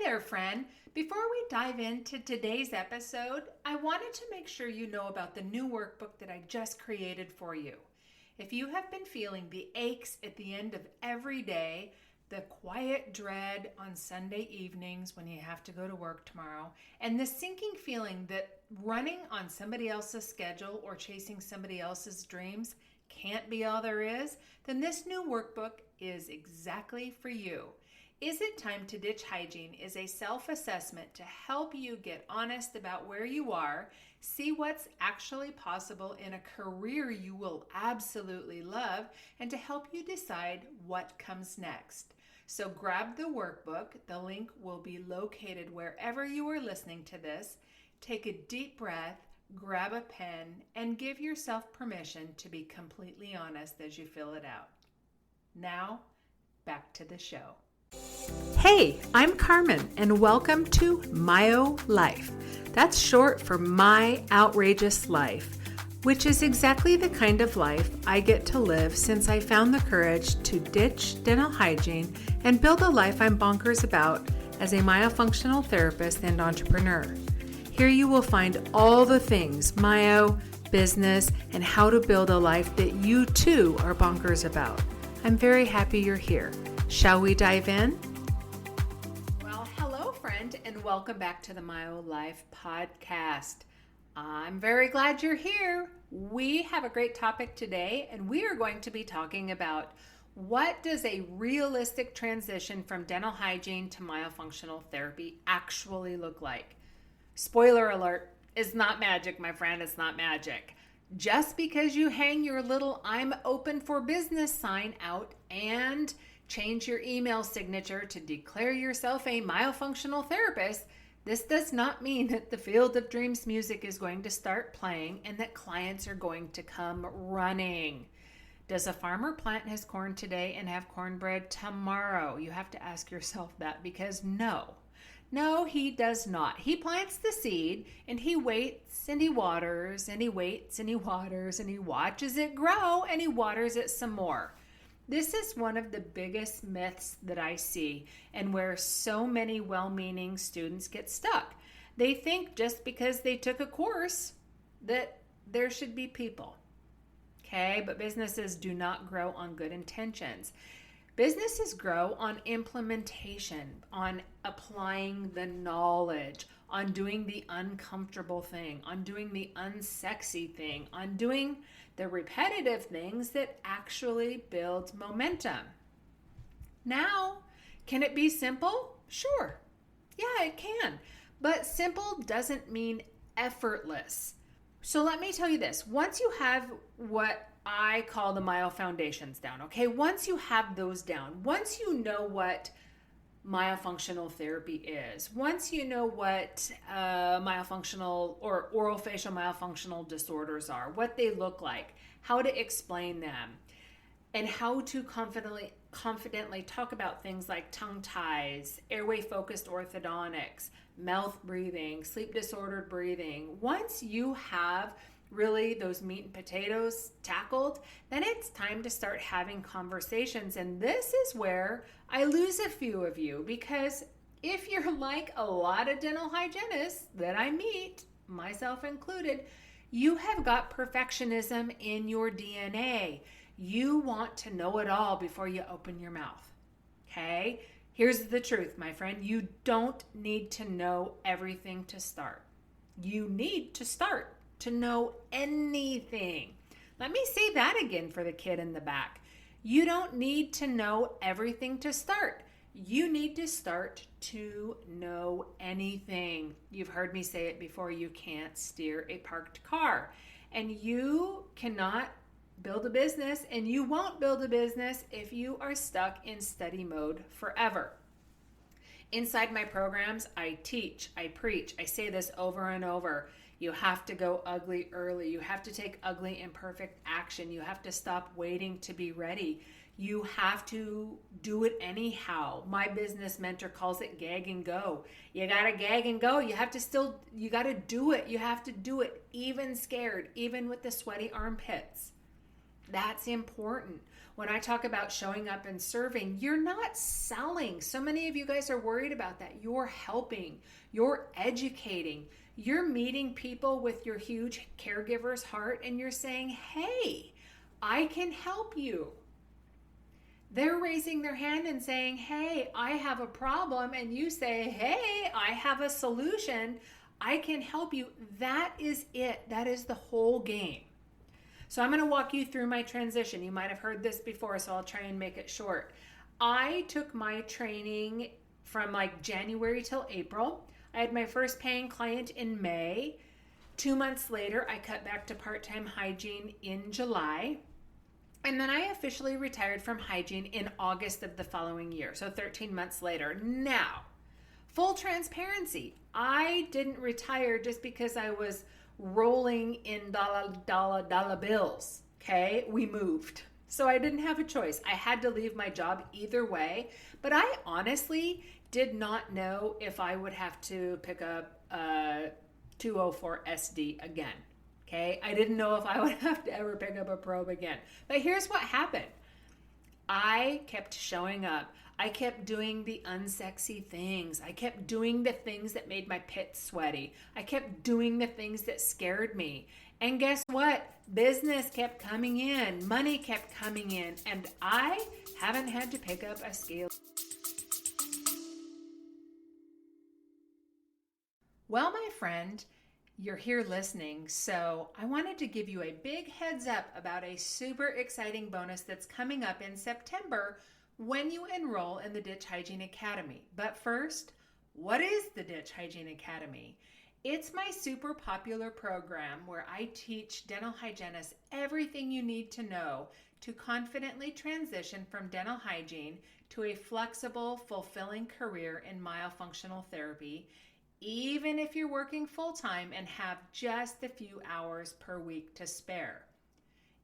there, friend. Before we dive into today's episode, I wanted to make sure you know about the new workbook that I just created for you. If you have been feeling the aches at the end of every day, the quiet dread on Sunday evenings when you have to go to work tomorrow, and the sinking feeling that running on somebody else's schedule or chasing somebody else's dreams can't be all there is, then this new workbook is exactly for you. Is It Time to Ditch Hygiene is a self-assessment to help you get honest about where you are, see what's actually possible in a career you will absolutely love, and to help you decide what comes next. So grab the workbook. The link will be located wherever you are listening to this. Take a deep breath, grab a pen, and give yourself permission to be completely honest as you fill it out. Now, back to the show. Hey, I'm Carmen, and welcome to Myo Life. That's short for My Outrageous Life, which is exactly the kind of life I get to live since I found the courage to ditch dental hygiene and build a life I'm bonkers about as a myofunctional therapist and entrepreneur. Here you will find all the things myo, business, and how to build a life that you too are bonkers about. I'm very happy you're here. Shall we dive in? Well, hello, friend, and welcome back to the Myo Life Podcast. I'm very glad you're here. We have a great topic today, and we are going to be talking about what does a realistic transition from dental hygiene to myofunctional therapy actually look like. Spoiler alert, it's not magic, my friend, it's not magic. Just because you hang your little I'm open for business sign out and change your email signature to declare yourself a myofunctional therapist, this does not mean that the Field of Dreams music is going to start playing and that clients are going to come running. Does a farmer plant his corn today and have cornbread tomorrow? You have to ask yourself that, because no, he does not. He plants the seed and he waits and he waters and he waits and he waters and he watches it grow and he waters it some more. This is one of the biggest myths that I see, and where so many well-meaning students get stuck. They think just because they took a course that there should be people. Okay, but businesses do not grow on good intentions. Businesses grow on implementation, on applying the knowledge, on doing the uncomfortable thing, on doing the unsexy thing, on doing the repetitive things that actually build momentum. Now, can it be simple? Sure. Yeah, it can. But simple doesn't mean effortless. So let me tell you this. Once you have what I call the Myo foundations down, okay? Once you have those down, once you know what myofunctional therapy is, once you know what myofunctional or orofacial myofunctional disorders are, what they look like, how to explain them, and how to confidently talk about things like tongue ties, airway-focused orthodontics, mouth breathing, sleep-disordered breathing. Once you have really those meat and potatoes tackled, then it's time to start having conversations. And this is where I lose a few of you, because if you're like a lot of dental hygienists that I meet, myself included, you have got perfectionism in your DNA. You want to know it all before you open your mouth. Okay? Here's the truth, my friend. You don't need to know everything to start. You need to start to know anything. Let me say that again for the kid in the back. You don't need to know everything to start. You need to start to know anything. You've heard me say it before. You can't steer a parked car, and you cannot build a business, and you won't build a business if you are stuck in study mode forever. Inside my programs, I teach, I preach, I say this over and over. You have to go ugly early. You have to take ugly imperfect action. You have to stop waiting to be ready. You have to do it anyhow. My business mentor calls it gag and go. You got to gag and go. You got to do it. You have to do it even scared, even with the sweaty armpits. That's important. When I talk about showing up and serving, you're not selling. So many of you guys are worried about that. You're helping, you're educating, you're meeting people with your huge caregiver's heart, and you're saying, hey, I can help you. They're raising their hand and saying, hey, I have a problem. And you say, hey, I have a solution. I can help you. That is it. That is the whole game. So I'm going to walk you through my transition. You might have heard this before, so I'll try and make it short. I took my training from like January till April. I had my first paying client in May. 2 months later, I cut back to part-time hygiene in July. And then I officially retired from hygiene in August of the following year, so 13 months later. Now, full transparency, I didn't retire just because I was rolling in dollar bills, okay? We moved. So I didn't have a choice. I had to leave my job either way, but I honestly did not know if I would have to pick up a 204 SD again. Okay, I didn't know if I would have to ever pick up a probe again. But here's what happened. I kept showing up. I kept doing the unsexy things. I kept doing the things that made my pit sweaty. I kept doing the things that scared me. And guess what? Business kept coming in. Money kept coming in. And I haven't had to pick up a scale. Well, my friend, you're here listening, so I wanted to give you a big heads up about a super exciting bonus that's coming up in September when you enroll in the Ditch Hygiene Academy. But first, what is the Ditch Hygiene Academy? It's my super popular program where I teach dental hygienists everything you need to know to confidently transition from dental hygiene to a flexible, fulfilling career in myofunctional therapy, even if you're working full-time and have just a few hours per week to spare.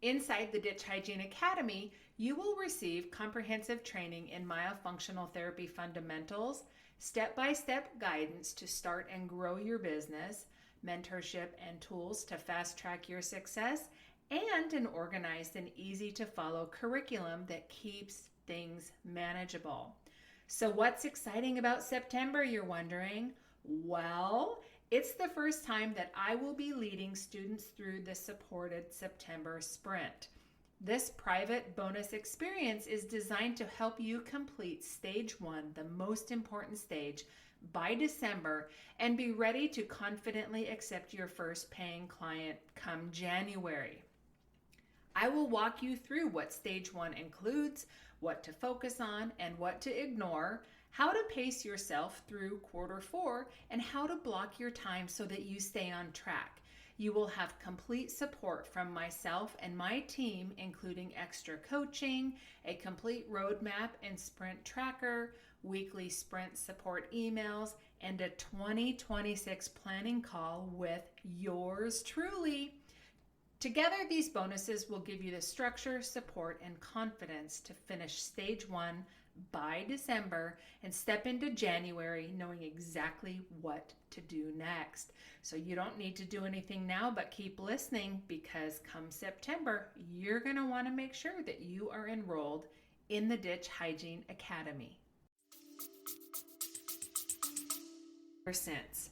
Inside the Ditch Hygiene Academy, you will receive comprehensive training in myofunctional therapy fundamentals, step-by-step guidance to start and grow your business, mentorship and tools to fast-track your success, and an organized and easy-to-follow curriculum that keeps things manageable. So what's exciting about September, you're wondering? Well, it's the first time that I will be leading students through the supported September sprint. This private bonus experience is designed to help you complete stage 1, the most important stage, by December and be ready to confidently accept your first paying client come January. I will walk you through what stage 1 includes, what to focus on and what to ignore, how to pace yourself through quarter 4, and how to block your time so that you stay on track. You will have complete support from myself and my team, including extra coaching, a complete roadmap and sprint tracker, weekly sprint support emails, and a 2026 planning call with yours truly. Together, these bonuses will give you the structure, support, and confidence to finish stage 1 by December and step into January knowing exactly what to do next. So you don't need to do anything now, but keep listening, because come September, you're going to want to make sure that you are enrolled in the Hygiene Academy. Since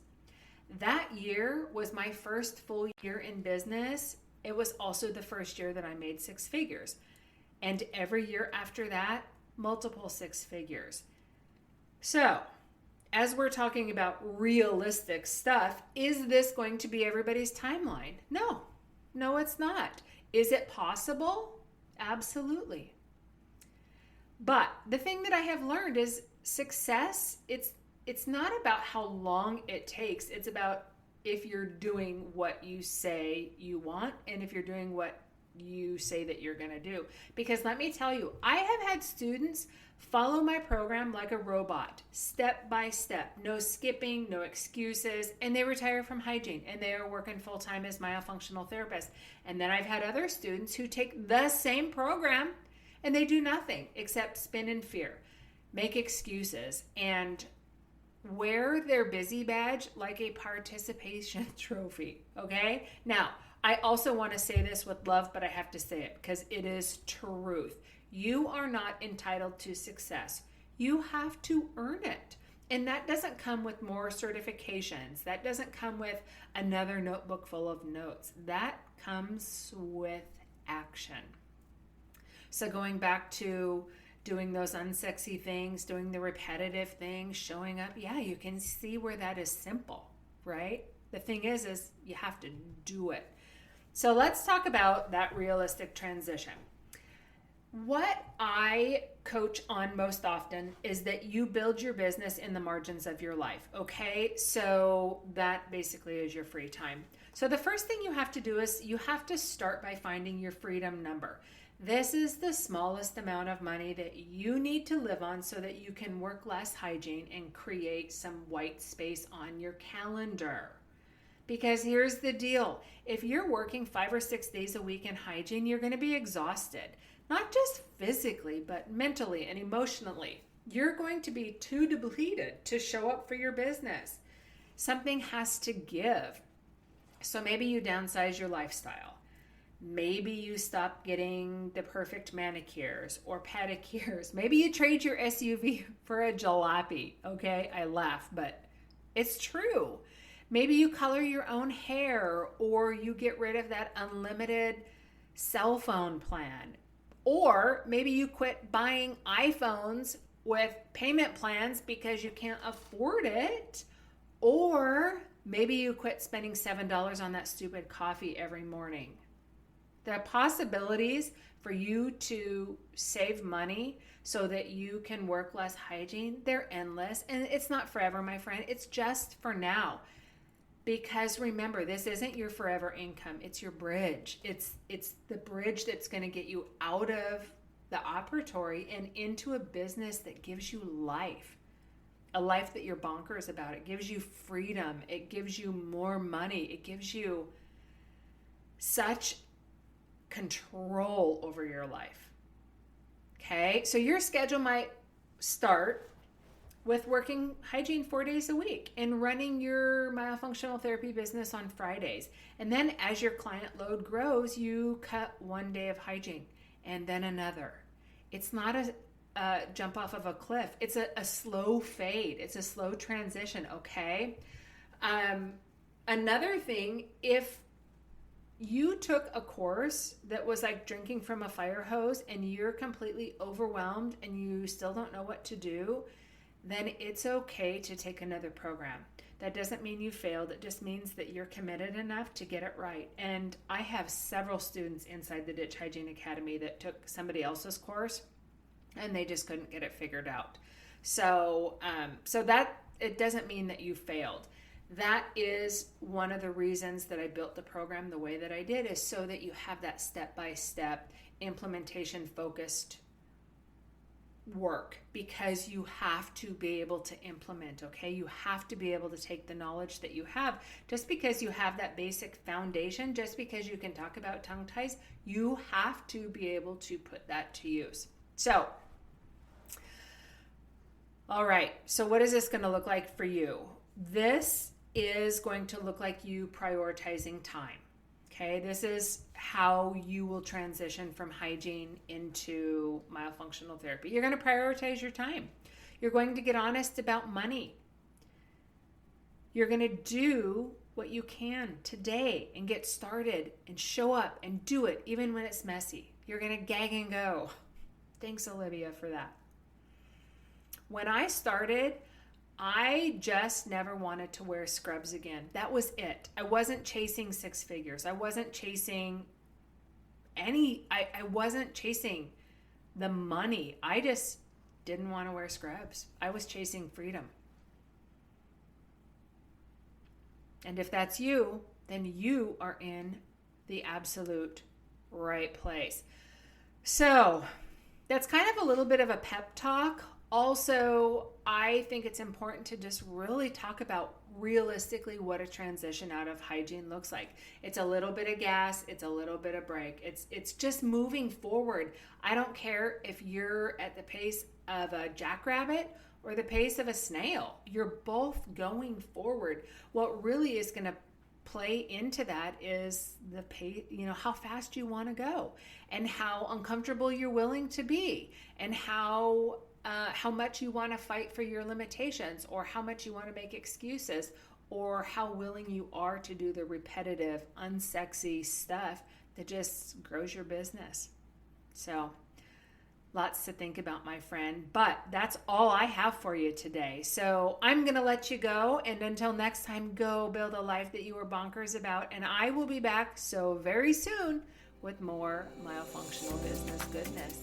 that year was my first full year in business, it was also the first year that I made 6 figures. And every year after that, multiple 6 figures. So, as we're talking about realistic stuff, is this going to be everybody's timeline? No, it's not. Is it possible? Absolutely. But the thing that I have learned is success, it's not about how long it takes. It's about if you're doing what you say you want and if you're doing what you say that you're going to do. Because let me tell you, I have had students follow my program like a robot, step by step, no skipping, no excuses, and they retire from hygiene and they are working full-time as myofunctional therapists. And then I've had other students who take the same program and they do nothing except spin in fear, make excuses, and wear their busy badge like a participation trophy, okay? Now, I also want to say this with love, but I have to say it because it is truth. You are not entitled to success. You have to earn it. And that doesn't come with more certifications. That doesn't come with another notebook full of notes. That comes with action. So going back to doing those unsexy things, doing the repetitive things, showing up, yeah, you can see where that is simple, right? The thing is you have to do it. So let's talk about that realistic transition. What I coach on most often is that you build your business in the margins of your life, okay? So that basically is your free time. So the first thing you have to do is you have to start by finding your freedom number. This is the smallest amount of money that you need to live on so that you can work less hygiene and create some white space on your calendar. Because here's the deal. If you're working 5 or 6 days a week in hygiene, you're going to be exhausted. Not just physically, but mentally and emotionally. You're going to be too depleted to show up for your business. Something has to give. So maybe you downsize your lifestyle. Maybe you stop getting the perfect manicures or pedicures. Maybe you trade your SUV for a jalopy. Okay, I laugh, but it's true. Maybe you color your own hair, or you get rid of that unlimited cell phone plan. Or maybe you quit buying iPhones with payment plans because you can't afford it. Or maybe you quit spending $7 on that stupid coffee every morning. The possibilities for you to save money so that you can work less hygiene, they're endless. And it's not forever, my friend. It's just for now. Because remember, this isn't your forever income. It's your bridge. It's the bridge that's going to get you out of the operatory and into a business that gives you life. A life that you're bonkers about. It gives you freedom. It gives you more money. It gives you such control over your life. Okay? So your schedule might start with working hygiene 4 days a week and running your myofunctional therapy business on Fridays. And then as your client load grows, you cut 1 day of hygiene and then another. It's not a jump off of a cliff. It's a slow fade. It's a slow transition, okay? Another thing, if you took a course that was like drinking from a fire hose and you're completely overwhelmed and you still don't know what to do, then it's okay to take another program. That doesn't mean you failed. It just means that you're committed enough to get it right. And I have several students inside the Ditch Hygiene Academy that took somebody else's course and they just couldn't get it figured out. So that it doesn't mean that you failed. That is one of the reasons that I built the program the way that I did, is so that you have that step-by-step implementation focused work, because you have to be able to implement, okay? You have to be able to take the knowledge that you have. Just because you have that basic foundation, just because you can talk about tongue ties, you have to be able to put that to use. So, all right, so what is this going to look like for you? This is going to look like you prioritizing time. Okay, this is how you will transition from hygiene into myofunctional therapy. You're going to prioritize your time. You're going to get honest about money. You're going to do what you can today and get started and show up and do it even when it's messy. You're going to gag and go. Thanks, Olivia, for that. When I started, I just never wanted to wear scrubs again. That was it. I wasn't chasing six figures. I wasn't chasing I wasn't chasing the money. I just didn't want to wear scrubs. I was chasing freedom. And if that's you, then you are in the absolute right place. So that's kind of a little bit of a pep talk. Also, I think it's important to just really talk about realistically what a transition out of hygiene looks like. It's a little bit of gas, it's a little bit of brake. It's just moving forward. I don't care if you're at the pace of a jackrabbit or the pace of a snail. You're both going forward. What really is going to play into that is the pace, how fast you want to go, and how uncomfortable you're willing to be, and how much you want to fight for your limitations, or how much you want to make excuses, or how willing you are to do the repetitive, unsexy stuff that just grows your business. So lots to think about, my friend. But that's all I have for you today. So I'm going to let you go. And until next time, go build a life that you are bonkers about. And I will be back so very soon with more myofunctional business goodness.